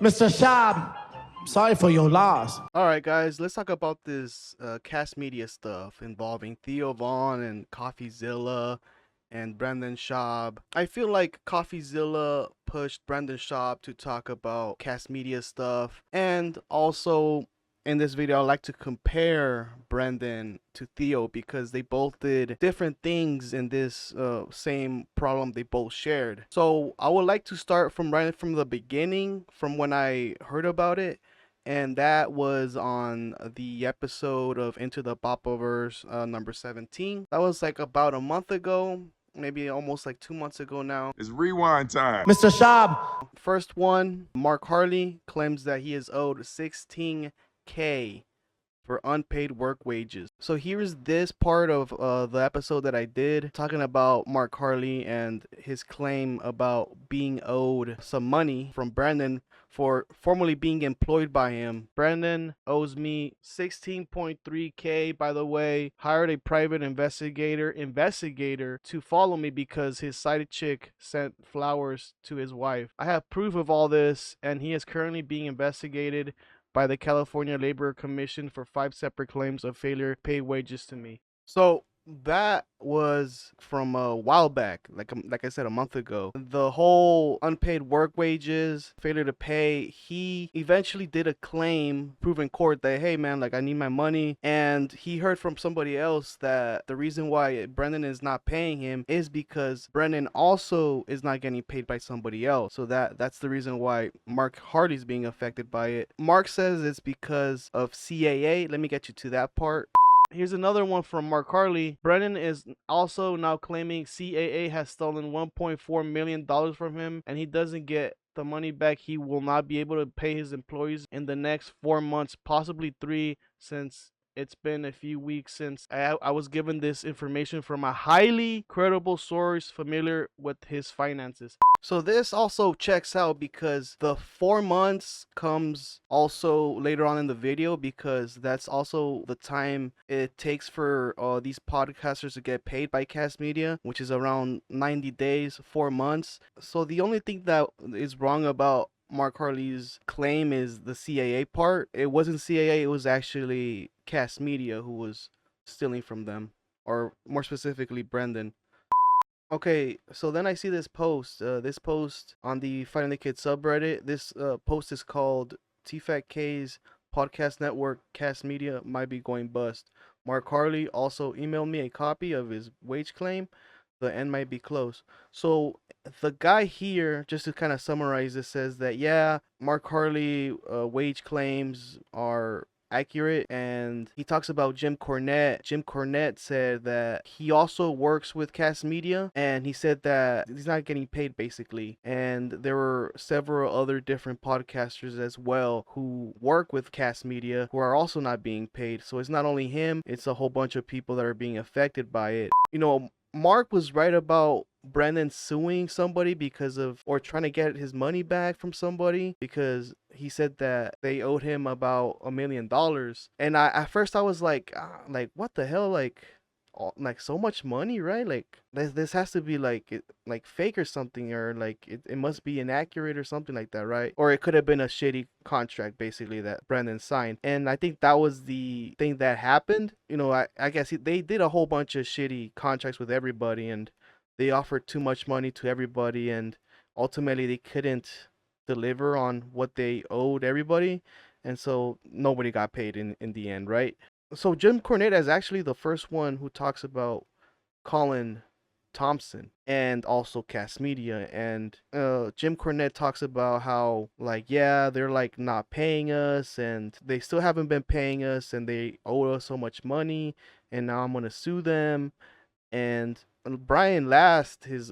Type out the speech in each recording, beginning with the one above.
Mr. Schaub, sorry for your loss. Alright guys, let's talk about this Kast Media stuff involving Theo Vaughn and Coffeezilla and Brandon Schaub. I feel like Coffeezilla pushed Brandon Schaub to talk about Kast Media stuff, and also in this video I'd like to compare Brandon to Theo because they both did different things in this same problem they both shared. So I would like to start from right from the beginning, from when I heard about it, and that was on the episode of Into the Bapaverse number 17. That was like about a month ago, maybe almost like 2 months ago now. It's rewind time. Mr. Schaub. First one, Mark Harley claims that he is owed $16K for unpaid work wages. So here's this part of the episode that I did talking about Mark Harley and his claim about being owed some money from Brandon for formerly being employed by him. Brandon owes me $16.3K, by the way. Hired a private investigator to follow me because his side chick sent flowers to his wife. I have proof of all this, and he is currently being investigated by the California Labor Commission for 5 separate claims of failure to pay wages to me. So that was from a while back, like I said, a month ago. The whole unpaid work wages, failure to pay, he eventually did a claim, prove in court that, hey man, like I need my money. And he heard from somebody else that the reason why Brendan is not paying him is because Brendan also is not getting paid by somebody else. So that's the reason why Mark Harley's being affected by it. Mark says it's because of CAA. Let me get you to that part. Here's another one from Mark Harley. Brennan is also now claiming CAA has stolen $1.4 million from him, and he doesn't get the money back. He will not be able to pay his employees in the next 4 months, possibly 3, since it's been a few weeks since I was given this information from a highly credible source familiar with his finances. So this also checks out because the 4 months comes also later on in the video, because that's also the time it takes for these podcasters to get paid by Kast Media, which is around 90 days, 4 months. So the only thing that is wrong about Mark Harley's claim is the CAA part. It wasn't CAA, it was actually Kast Media who was stealing from them, or more specifically Brendan. Okay, so then I see this post on the Fighting the Kid subreddit. This post is called TFATK's podcast network Kast Media might be going bust. Mark Harley also emailed me a copy of his wage claim. The end might be close. So the guy here, just to kind of summarize this, says that yeah, Mark Harley wage claims are accurate, and he talks about Jim Cornette. Jim Cornette said that he also works with Kast Media, and he said that he's not getting paid basically. And there were several other different podcasters as well who work with Kast Media who are also not being paid. So it's not only him, it's a whole bunch of people that are being affected by it. You know, Mark was right about Brandon suing somebody because of, or trying to get his money back from somebody, because he said that they owed him about $1 million. And at first I was like what the hell, like so much money, right? Like this has to be like fake or something, or like it must be inaccurate or something like that, right? Or it could have been a shitty contract basically that Brandon signed. And I think that was the thing that happened. You know, I guess they did a whole bunch of shitty contracts with everybody, and they offered too much money to everybody, and ultimately they couldn't deliver on what they owed everybody, and so nobody got paid in the end, right? So Jim Cornette is actually the first one who talks about Colin, Thomson, and also Kast Media. And Jim Cornette talks about how, like, yeah, they're like not paying us, and they still haven't been paying us, and they owe us so much money, and now I'm gonna sue them. And Brian Last, his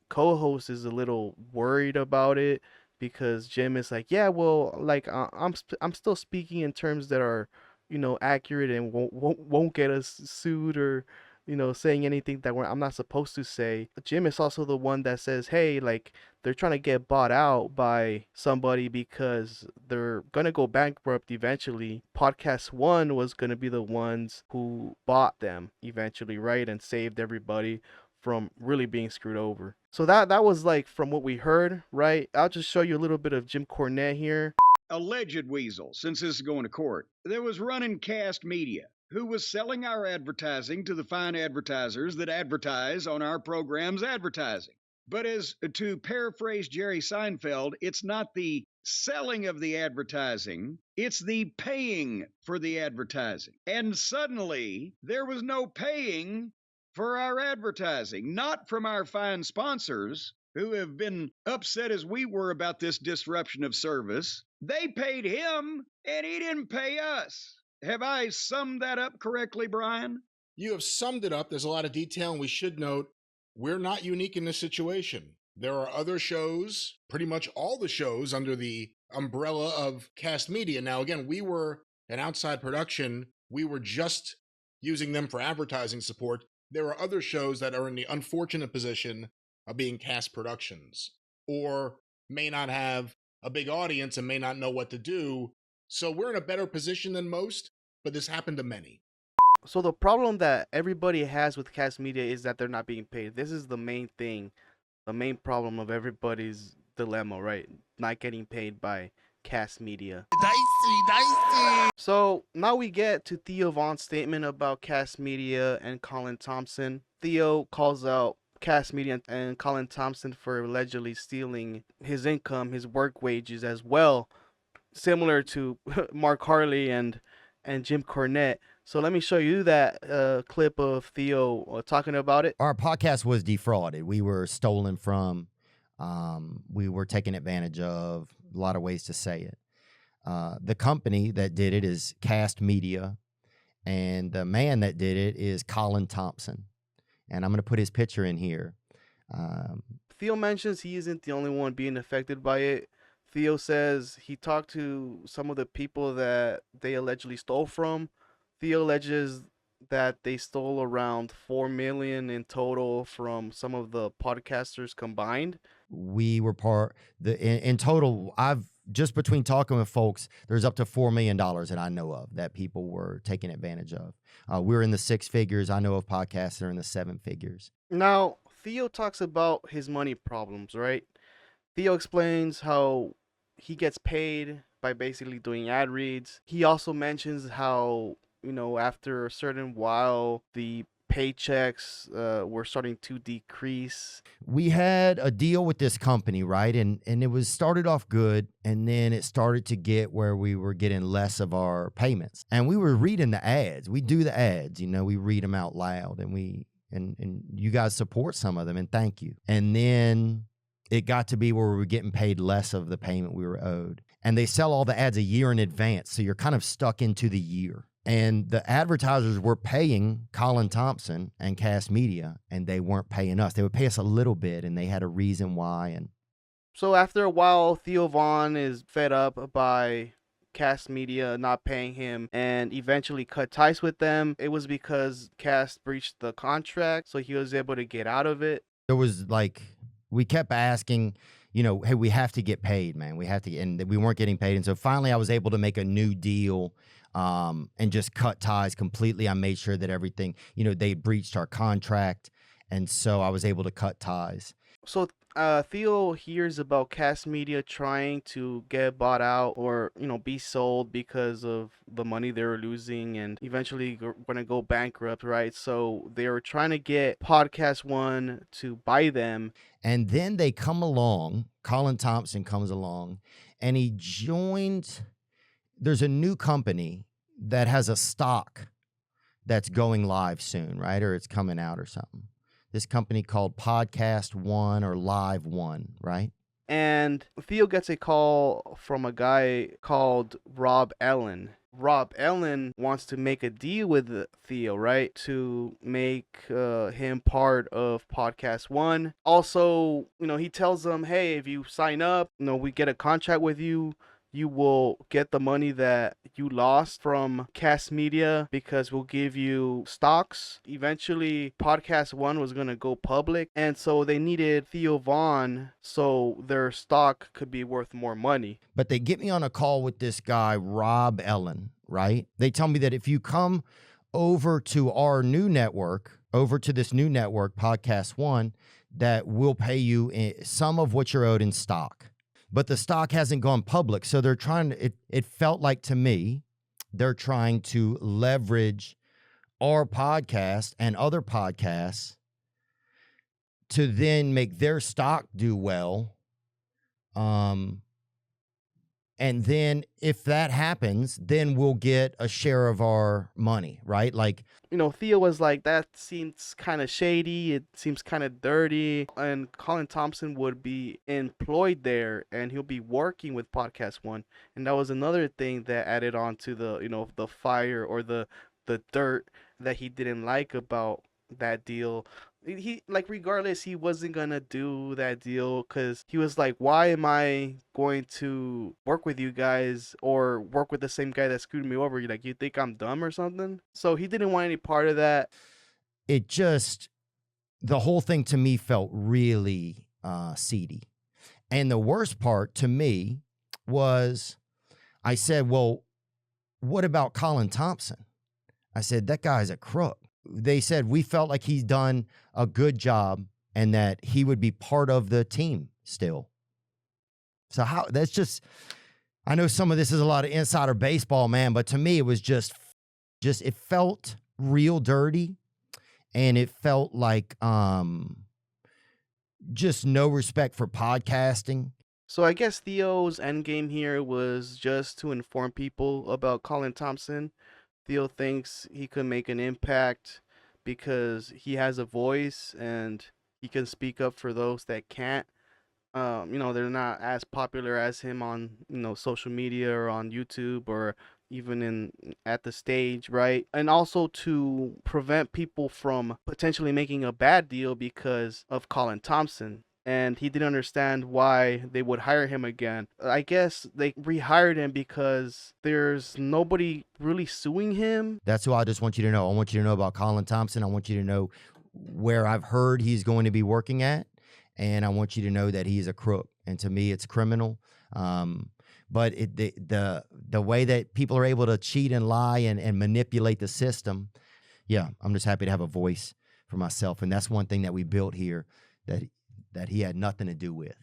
co-host, is a little worried about it, because Jim is like, yeah, well, like I'm still speaking in terms that are, you know, accurate and won't get us sued, or, you know, saying anything that I'm not supposed to say. Jim is also the one that says, hey, like they're trying to get bought out by somebody because they're gonna go bankrupt eventually. Podcast One was gonna be the ones who bought them eventually, right, and saved everybody from really being screwed over. So that was like from what we heard, right? I'll just show you a little bit of Jim Cornette here. Alleged weasel, since this is going to court, that was running Kast Media, who was selling our advertising to the fine advertisers that advertise on our program's advertising. But as to paraphrase Jerry Seinfeld, it's not the selling of the advertising, it's the paying for the advertising. And suddenly, there was no paying for our advertising, not from our fine sponsors who have been upset as we were about this disruption of service. They paid him, and he didn't pay us. Have I summed that up correctly, Brian? You have summed it up. There's a lot of detail, and we should note we're not unique in this situation. There are other shows, pretty much all the shows under the umbrella of Kast Media. Now, again, we were an outside production. We were just using them for advertising support. There are other shows that are in the unfortunate position of being Kast Productions, or may not have a big audience and may not know what to do. So we're in a better position than most, but this happened to many. So the problem that everybody has with Kast Media is that they're not being paid. This is the main thing, the main problem of everybody's dilemma, right? Not getting paid by Kast Media. Dicey. So now we get to Theo Von's statement about Kast Media and Colin Thomson. Theo calls out Kast Media and Colin Thomson for allegedly stealing his income, his work wages as well, similar to Mark Harley and Jim Cornette. So let me show you that clip of Theo talking about it. Our podcast was defrauded. We were stolen from. We were taken advantage of. A lot of ways to say it. The company that did it is Kast Media, and the man that did it is Colin Thomson. And I'm going to put his picture in here. Theo mentions he isn't the only one being affected by it. Theo says he talked to some of the people that they allegedly stole from. Theo alleges that they stole around $4 million in total from some of the podcasters combined. We were in total. I've just between talking with folks, there's up to $4 million that I know of that people were taking advantage of. We're in the six figures. I know of podcasts that are in the seven figures. Now, Theo talks about his money problems, right? Theo explains how he gets paid by basically doing ad reads. He also mentions how, after a certain while, the paychecks were starting to decrease. We had a deal with this company, right? And it was started off good, and then it started to get where we were getting less of our payments. And we were reading the ads. We do the ads, we read them out loud, and and you guys support some of them, and thank you. And then it got to be where we were getting paid less of the payment we were owed. And they sell all the ads a year in advance, so you're kind of stuck into the year. And the advertisers were paying Colin Thomson and Kast Media, and they weren't paying us. They would pay us a little bit, and they had a reason why. And so after a while, Theo Von is fed up by Kast Media not paying him and eventually cut ties with them. It was because Kast breached the contract, so he was able to get out of it. There was we kept asking, hey, we have to get paid, man. We have to, and we weren't getting paid. And so finally I was able to make a new deal and just cut ties completely. I made sure that everything, they breached our contract. And so I was able to cut ties. So Theo hears about Kast Media trying to get bought out or, be sold because of the money they were losing and eventually going to go bankrupt, right? So they were trying to get Podcast One to buy them. And then they come along, Colin Thomson comes along, and he joins, there's a new company that has a stock that's going live soon, right? Or it's coming out or something. This company called Podcast One or Live One, right? And Theo gets a call from a guy called Rob Ellen. Rob Ellen wants to make a deal with Theo, right? To make him part of Podcast One. Also, he tells them, hey, if you sign up, we get a contract with you. You will get the money that you lost from Kast Media because we'll give you stocks. Eventually, Podcast One was going to go public. And so they needed Theo Von so their stock could be worth more money. But they get me on a call with this guy, Rob Ellen, right? They tell me that if you come over to our new network, over to this new network, Podcast One, that we'll pay you some of what you're owed in stock. But the stock hasn't gone public. So they're trying to, it felt like to me, they're trying to leverage our podcast and other podcasts to then make their stock do well. And then if that happens, then we'll get a share of our money, right? Like, you know, Theo was like, that seems kind of shady. It seems kind of dirty. And Colin Thomson would be employed there and he'll be working with Podcast One. And that was another thing that added on to the, you know, the fire or the dirt that he didn't like about that deal. He, like, regardless, he wasn't gonna do that deal because he was like, why am I going to work with you guys or work with the same guy that screwed me over? You like, you think I'm dumb or something? So he didn't want any part of that. it just, the whole thing to me felt really seedy. And the worst part to me was, I said, well, what about Colin Thomson? I said, that guy's a crook. They said, we felt like he's done a good job and that he would be part of the team still. So how, that's just, I know some of this is a lot of insider baseball, man, but to me, it was just it felt real dirty, and it felt like just no respect for podcasting. So I guess Theo's endgame here was just to inform people about Colin Thomson. Theo thinks he could make an impact because he has a voice and he can speak up for those that can't. You know, they're not as popular as him on, you know, social media or on YouTube or even at the stage, right? And also to prevent people from potentially making a bad deal because of Colin Thomson. And he didn't understand why they would hire him again. I guess they rehired him because there's nobody really suing him. That's who I just want you to know. I want you to know about Colin Thomson. I want you to know where I've heard he's going to be working at. And I want you to know that he's a crook. And to me, it's criminal. But the way that people are able to cheat and lie and manipulate the system, yeah, I'm just happy to have a voice for myself. And that's one thing that we built here that he had nothing to do with.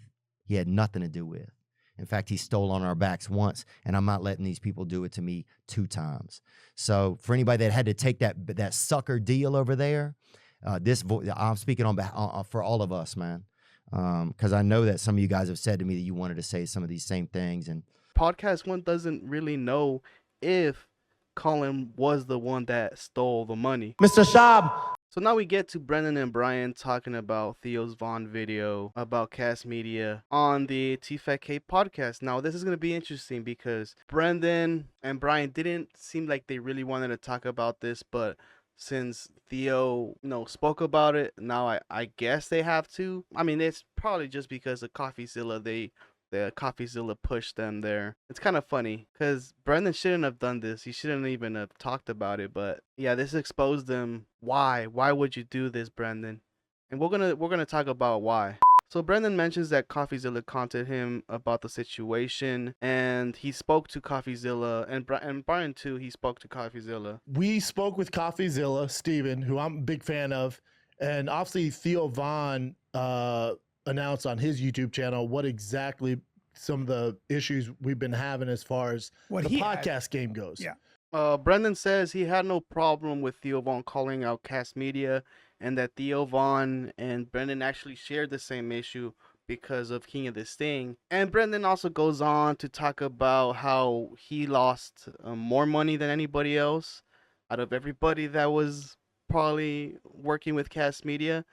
He had nothing to do with. In fact, he stole on our backs once, and I'm not letting these people do it to me 2 times. So for anybody that had to take that sucker deal over there, I'm speaking on for all of us, man. Because I know that some of you guys have said to me that you wanted to say some of these same things. And Podcast One doesn't really know if Colin was the one that stole the money. Mr. Schaub. So now we get to Brendan and Brian talking about Theo's Vaughn video about Kast Media on the thefighterandthekid podcast. Now this is going to be interesting because Brendan and Brian didn't seem like they really wanted to talk about this, but since Theo, spoke about it, now I guess they have to. I mean, it's probably just because of Coffeezilla. The Coffeezilla pushed them there. It's kind of funny because Brendan shouldn't have done this. He shouldn't even have talked about it. But yeah, this exposed them. Why? Why would you do this, Brendan? And we're gonna talk about why. So Brendan mentions that Coffeezilla contacted him about the situation, and he spoke to Coffeezilla, and Brian too. He spoke to Coffeezilla. We spoke with Coffeezilla, Steven, who I'm a big fan of, and obviously Theo Vaughn announced on his YouTube channel what exactly some of the issues we've been having as far as the podcast game goes. Yeah. Brendan says he had no problem with Theo Vaughn calling out Kast Media, and that Theo Vaughn and Brendan actually shared the same issue because of King of the Sting. And Brendan also goes on to talk about how he lost more money than anybody else out of everybody that was probably working with Kast Media.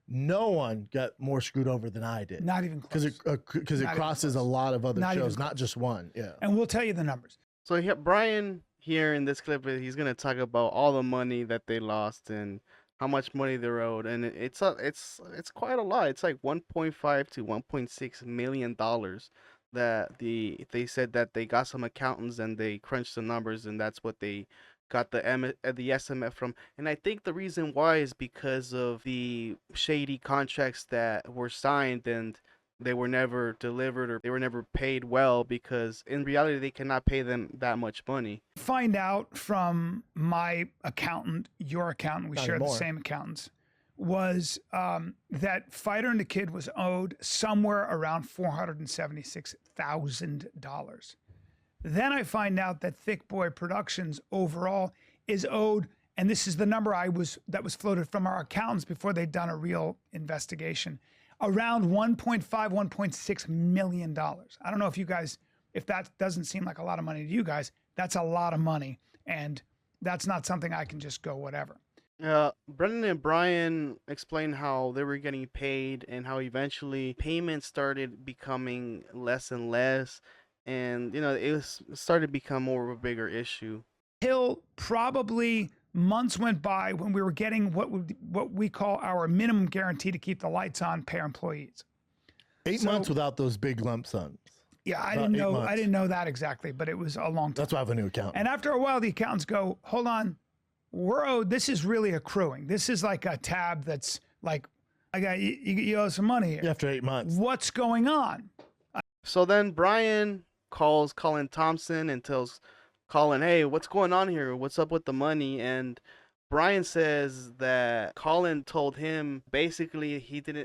No one got more screwed over than I did. Not even close. Because it crosses a lot of other shows, not just one. Yeah. And we'll tell you the numbers. So here, Brian here in this clip, he's gonna talk about all the money that they lost and how much money they're owed, and it's quite a lot. It's like 1.5 to 1.6 million dollars that they said that they got some accountants and they crunched the numbers, and that's what they got the estimate from. And I think the reason why is because of the shady contracts that were signed and they were never delivered, or they were never paid well, because in reality they cannot pay them that much money. Find out from my accountant, your accountant, we share the same accountants. was that Fighter and the Kid was owed somewhere around $476,000. Then I find out that Thick Boy Productions overall is owed, and this is the number that was floated from our accountants before they'd done a real investigation, around $1.5, $1.6 million. I don't know if you guys, if that doesn't seem like a lot of money to you guys, that's a lot of money, and that's not something I can just go whatever. Brendan and Brian explained how they were getting paid and how eventually payments started becoming less and less, and it started to become more of a bigger issue. Till probably months went by when we were getting what we call our minimum guarantee to keep the lights on, pay our employees. 8 months without those big lump sums. Yeah, I didn't know that exactly, but it was a long time. That's why I have a new account. And after a while, the accountants go, hold on, we're owed, this is really accruing. This is like a tab that's like, you owe some money here. After 8 months. What's going on? So then Brian calls Colin Thomson and tells Colin, hey, what's going on here? What's up with the money? And Brian says that Colin told him basically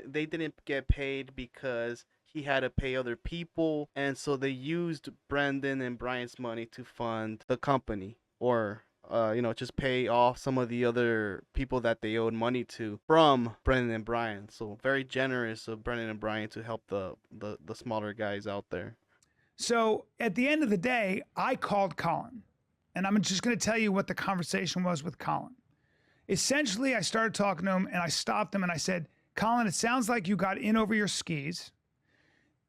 they didn't get paid because he had to pay other people, and so they used Brendan and Brian's money to fund the company, or just pay off some of the other people that they owed money to from Brendan and Brian. So very generous of Brendan and Brian to help the smaller guys out there. So at the end of the day, I called Colin, and I'm just going to tell you what the conversation was with Colin. Essentially, I started talking to him, and I stopped him, and I said, Colin, it sounds like you got in over your skis.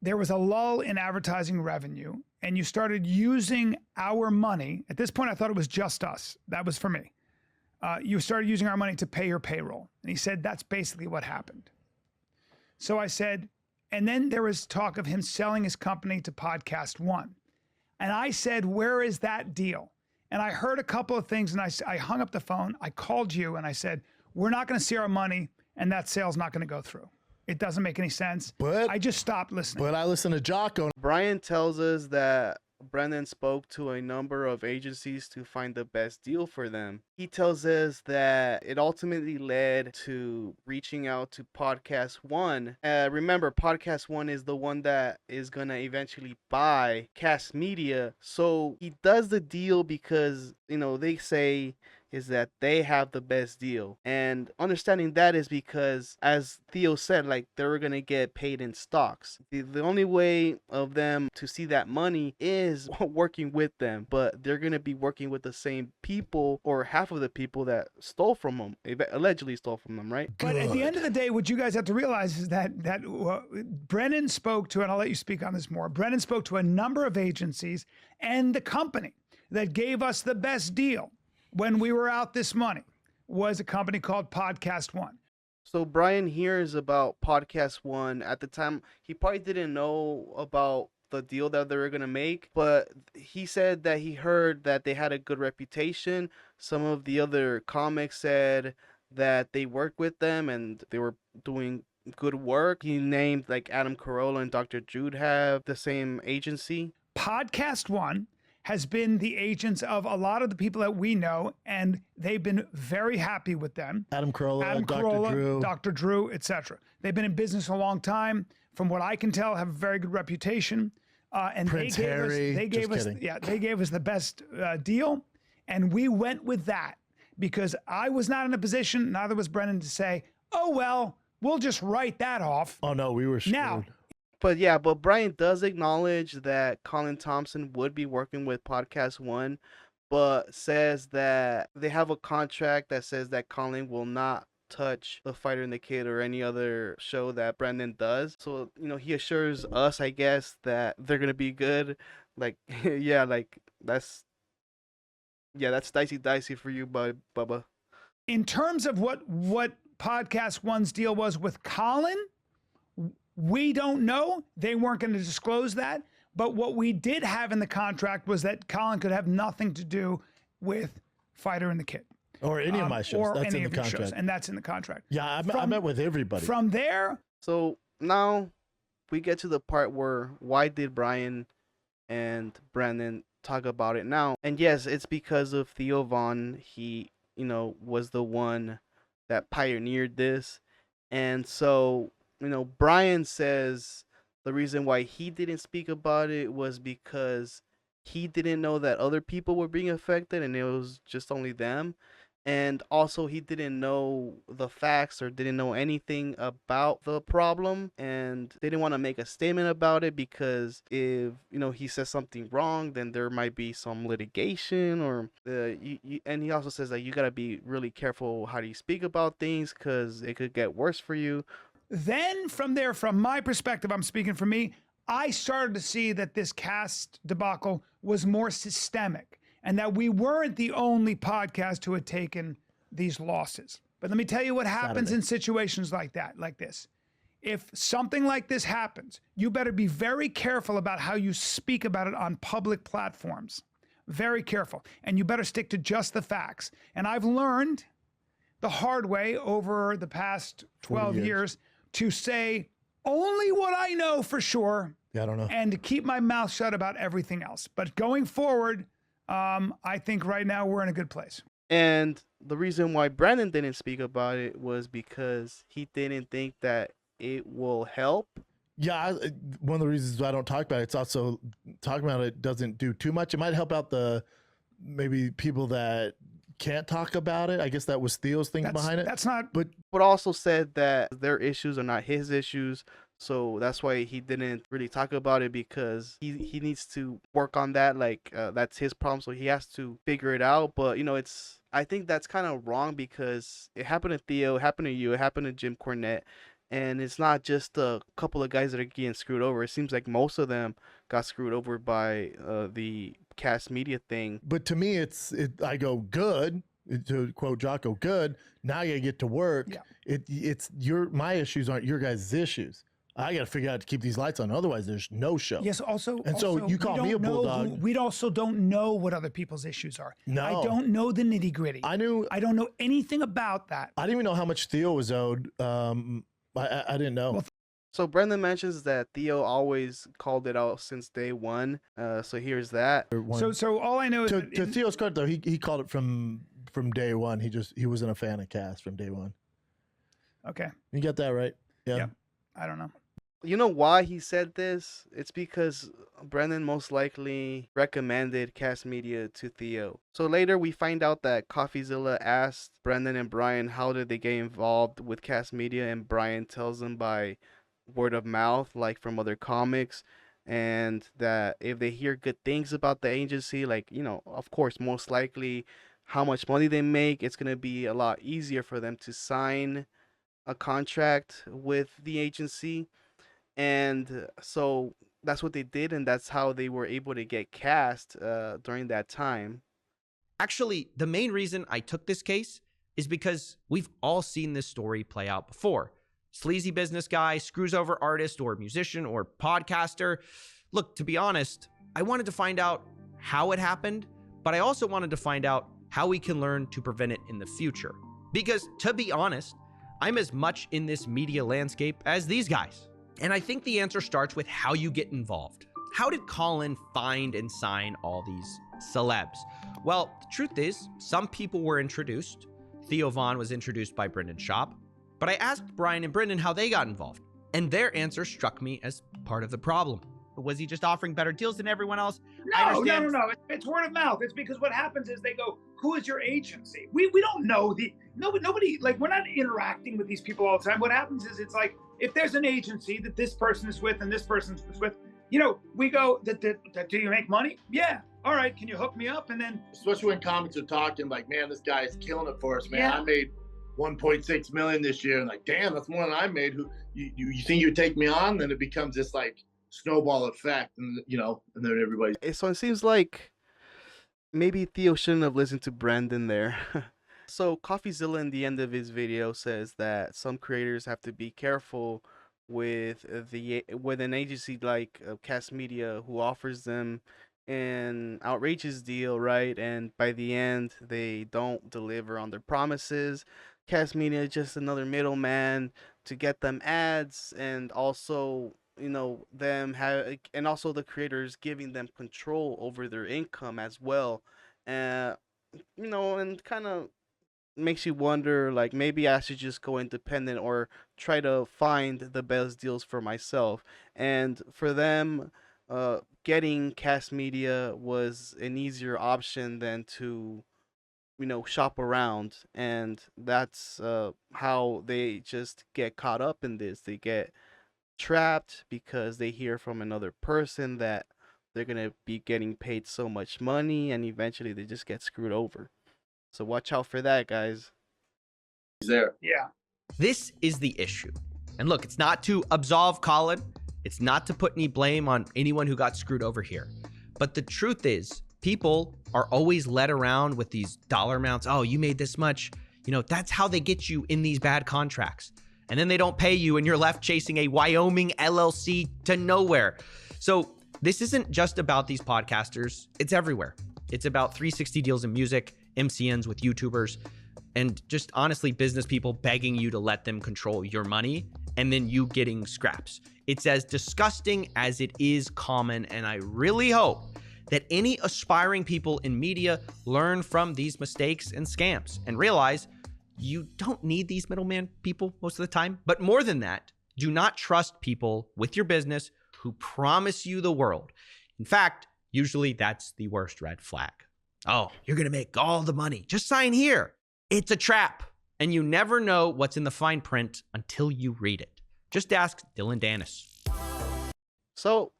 There was a lull in advertising revenue, and you started using our money. At this point, I thought it was just us. That was for me. You started using our money to pay your payroll. And he said, that's basically what happened. So I said, and then there was talk of him selling his company to Podcast One. And I said, where is that deal? And I heard a couple of things, and I hung up the phone. I called you, and I said, we're not going to see our money, and that sale's not going to go through. It doesn't make any sense. But I just stopped listening. But I listened to Jocko. Brian tells us that Brendan spoke to a number of agencies to find the best deal for them. He tells us that it ultimately led to reaching out to Podcast One. Remember, Podcast One is the one that is going to eventually buy Kast Media. So he does the deal because, they say is that they have the best deal. And understanding that is because, as Theo said, they were going to get paid in stocks. The only way of them to see that money is working with them, but they're going to be working with the same people, or half of the people that stole from them, allegedly stole from them, right? But at the end of the day, what you guys have to realize is that Brennan spoke to, and I'll let you speak on this more, Brennan spoke to a number of agencies and the company that gave us the best deal when we were out this money was a company called Podcast One. So Brian hears about Podcast One. At the time, he probably didn't know about the deal that they were going to make, but he said that he heard that they had a good reputation. Some of the other comics said that they worked with them and they were doing good work. He named Adam Carolla and Dr. Jude have the same agency. Podcast One has been the agents of a lot of the people that we know, and they've been very happy with them. Adam Carolla, Dr. Drew, etc. They've been in business a long time. From what I can tell, have a very good reputation. And Prince Harry. They gave us the best deal, and we went with that because I was not in a position, neither was Brennan, to say, oh, well, we'll just write that off. Oh, no, we were screwed. Now, but Brian does acknowledge that Colin Thomson would be working with Podcast One, but says that they have a contract that says that Colin will not touch The Fighter and the Kid or any other show that Brendan does. So, he assures us, I guess, that they're going to be good. That's dicey for you, Bubba. In terms of what Podcast One's deal was with Colin, we don't know. They weren't going to disclose that. But what we did have in the contract was that Colin could have nothing to do with Fighter and the Kid. Or any of my shows. Or that's any in the of your contract. shows. And that's in the contract. Yeah, I met with everybody. From there. So now we get to the part where why did Brian and Brandon talk about it now? And yes, it's because of Theo Von. He, was the one that pioneered this. And so, Brian says the reason why he didn't speak about it was because he didn't know that other people were being affected and it was just only them. And also, he didn't know the facts or didn't know anything about the problem and didn't want to make a statement about it because if, he says something wrong, then there might be some litigation or, and he also says that you got to be really careful how do you speak about things because it could get worse for you. Then from there, from my perspective, I'm speaking for me, I started to see that this Kast debacle was more systemic and that we weren't the only podcast who had taken these losses. But let me tell you what happens in situations like that, like this. If something like this happens, you better be very careful about how you speak about it on public platforms. Very careful. And you better stick to just the facts. And I've learned the hard way over the past 12 years to say only what I know for sure. Yeah, I don't know. And to keep my mouth shut about everything else. But going forward, I think right now we're in a good place. And the reason why Brandon didn't speak about it was because he didn't think that it will help. Yeah, one of the reasons I don't talk about it, it's also talking about it doesn't do too much. It might help out maybe people that can't talk about it. I guess that was Theo's thing behind it. That's not. But also said that their issues are not his issues. So that's why he didn't really talk about it because he needs to work on that. Like that's his problem. So he has to figure it out. But I think that's kind of wrong because it happened to Theo, it happened to you, it happened to Jim Cornette. And it's not just a couple of guys that are getting screwed over. It seems like most of them got screwed over by the Kast Media thing. But to me, I go good. To quote Jocko, good. Now you get to work. Yeah. My issues aren't your guys' issues. I got to figure out to keep these lights on. Otherwise, there's no show. Yes. So you call me a bulldog. We also don't know what other people's issues are. No. I don't know the nitty gritty. I don't know anything about that. I didn't even know how much Theo was owed. I didn't know. So Brendan mentions that Theo always called it out since day one. So here's that. So all I know is to Theo's credit though, he called it from day one. He wasn't a fan of Kast from day one. Okay. You got that right? Yeah. Yep. I don't know. You know why he said this? It's because Brendan most likely recommended Kast Media to Theo. So later we find out that Coffeezilla asked Brendan and Brian how did they get involved with Kast Media, and Brian tells them by word of mouth, like from other comics, and that if they hear good things about the agency, like, of course, most likely how much money they make, it's going to be a lot easier for them to sign a contract with the agency. And so that's what they did, and that's how they were able to get Kast during that time. Actually, the main reason I took this case is because we've all seen this story play out before. Sleazy business guy screws over artist or musician or podcaster. Look, to be honest, I wanted to find out how it happened, but I also wanted to find out how we can learn to prevent it in the future. Because, to be honest, I'm as much in this media landscape as these guys. And I think the answer starts with how you get involved. How did Colin find and sign all these celebs? Well, the truth is, some people were introduced. Theo Von was introduced by Brendan Schaub. But I asked Brian and Brendan how they got involved, and their answer struck me as part of the problem. Was he just offering better deals than everyone else? No. It's word of mouth. It's because what happens is they go, who is your agency? We don't know nobody, like, we're not interacting with these people all the time. What happens is it's like, if there's an agency that this person is with and this person is with, we go, do you make money? Yeah. All right. Can you hook me up? And then, especially when comics are talking like, man, this guy is killing it for us, man. Yeah. I made 1.6 million this year, and like, damn, that's more than I made. Who you think you would take me on? Then it becomes this like snowball effect, and and then everybody. So it seems like maybe Theo shouldn't have listened to Brandon there. So Coffeezilla in the end of his video says that some creators have to be careful with an agency like Kast Media who offers them an outrageous deal, right? And by the end, they don't deliver on their promises. Kast Media is just another middleman to get them ads, and also and also the creators giving them control over their income as well, and kind of makes you wonder, like, maybe I should just go independent or try to find the best deals for myself. And for them, getting Kast Media was an easier option than to, shop around. And that's how they just get caught up in this. They get trapped because they hear from another person that they're going to be getting paid so much money, and eventually they just get screwed over. So watch out for that, guys. He's there. Yeah. This is the issue. And look, it's not to absolve Colin. It's not to put any blame on anyone who got screwed over here. But the truth is, people are always led around with these dollar amounts. Oh, you made this much. That's how they get you in these bad contracts. And then they don't pay you and you're left chasing a Wyoming LLC to nowhere. So this isn't just about these podcasters. It's everywhere. It's about 360 deals in music, MCNs with YouTubers, and just honestly business people begging you to let them control your money and then you getting scraps. It's as disgusting as it is common, and I really hope that any aspiring people in media learn from these mistakes and scams and realize you don't need these middleman people most of the time. But more than that, do not trust people with your business who promise you the world. In fact, usually that's the worst red flag. Oh, you're going to make all the money. Just sign here. It's a trap. And you never know what's in the fine print until you read it. Just ask Dylan Dennis. So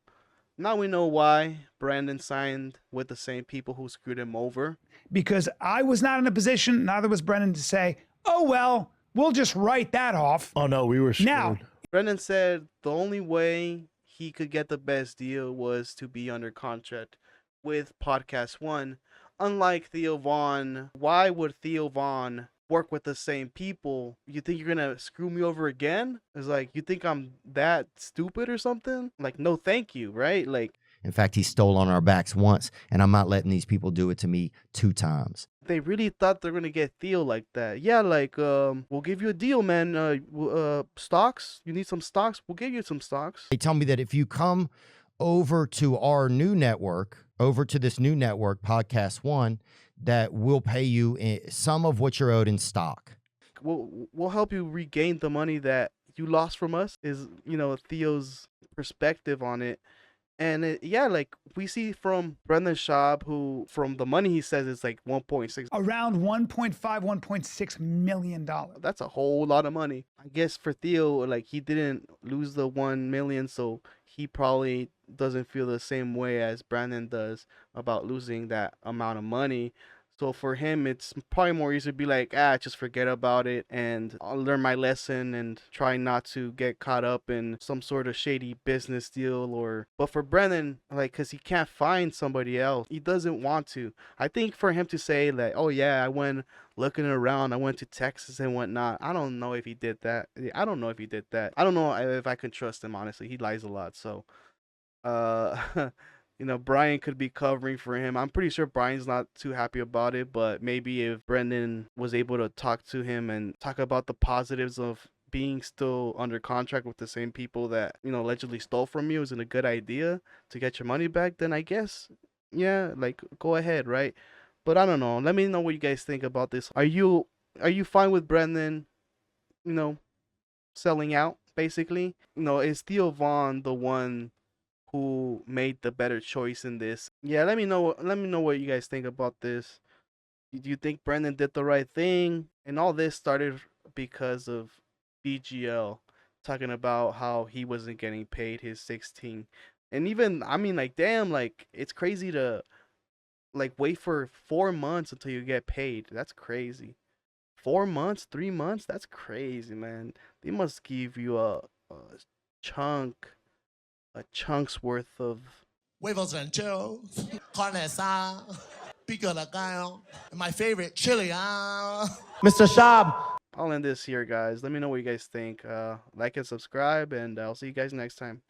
now we know why Brandon signed with the same people who screwed him over. Because I was not in a position, neither was Brendan, to say, oh, well, we'll just write that off. Oh no, we were screwed. Now, Brendan said the only way he could get the best deal was to be under contract with Podcast One. Unlike Theo Von, why would Theo Von work with the same people? You think you're gonna screw me over again? It's like, you think I'm that stupid or something? Like, no thank you, right? Like, In fact, he stole on our backs once, and I'm not letting these people do it to me 2 times. they really thought they're gonna get Theo like that. Yeah, like, we'll give you a deal, man. Stocks? You need some stocks? We'll give you some stocks. They tell me that if you come over to our new network, over to this new network, Podcast One, that we'll pay you some of what you're owed in stock. We'll help you regain the money that you lost from us, is, Theo's perspective on it. And yeah, like, we see from Brendan Schaub, who, from the money he says, it's like 1.6. Around $1.6 million. That's a whole lot of money. I guess for Theo, like, he didn't lose the 1 million, so he probably doesn't feel the same way as Brandon does about losing that amount of money. So for him, it's probably more easy to be like, just forget about it, and I'll learn my lesson and try not to get caught up in some sort of shady business deal. But for Brennan, like, because he can't find somebody else, he doesn't want to. I think for him to say, like, oh yeah, I went looking around, I went to Texas and whatnot, I don't know if he did that. I don't know if I can trust him, honestly. He lies a lot, so Brian could be covering for him. I'm pretty sure Brian's not too happy about it, but maybe if Brendan was able to talk to him and talk about the positives of being still under contract with the same people that, allegedly stole from you, isn't a good idea to get your money back, then I guess, yeah, like, go ahead, right? But I don't know. Let me know what you guys think about this. Are you fine with Brendan, selling out, basically? Is Theo Von the one who made the better choice in this? Yeah, let me know what you guys think about this. Do you think Brendan did the right thing? And all this started because of BGL talking about how he wasn't getting paid his 16. And even, damn, like, it's crazy to, like, wait for 4 months until you get paid. That's crazy. 4 months, 3 months, that's crazy, man. They must give you a chunk's worth of huevos rancheros, carne asada, pico de gallo, and my favorite, chili. Mr. Schaub. I'll end this here, guys. Let me know what you guys think. Like and subscribe, and I'll see you guys next time.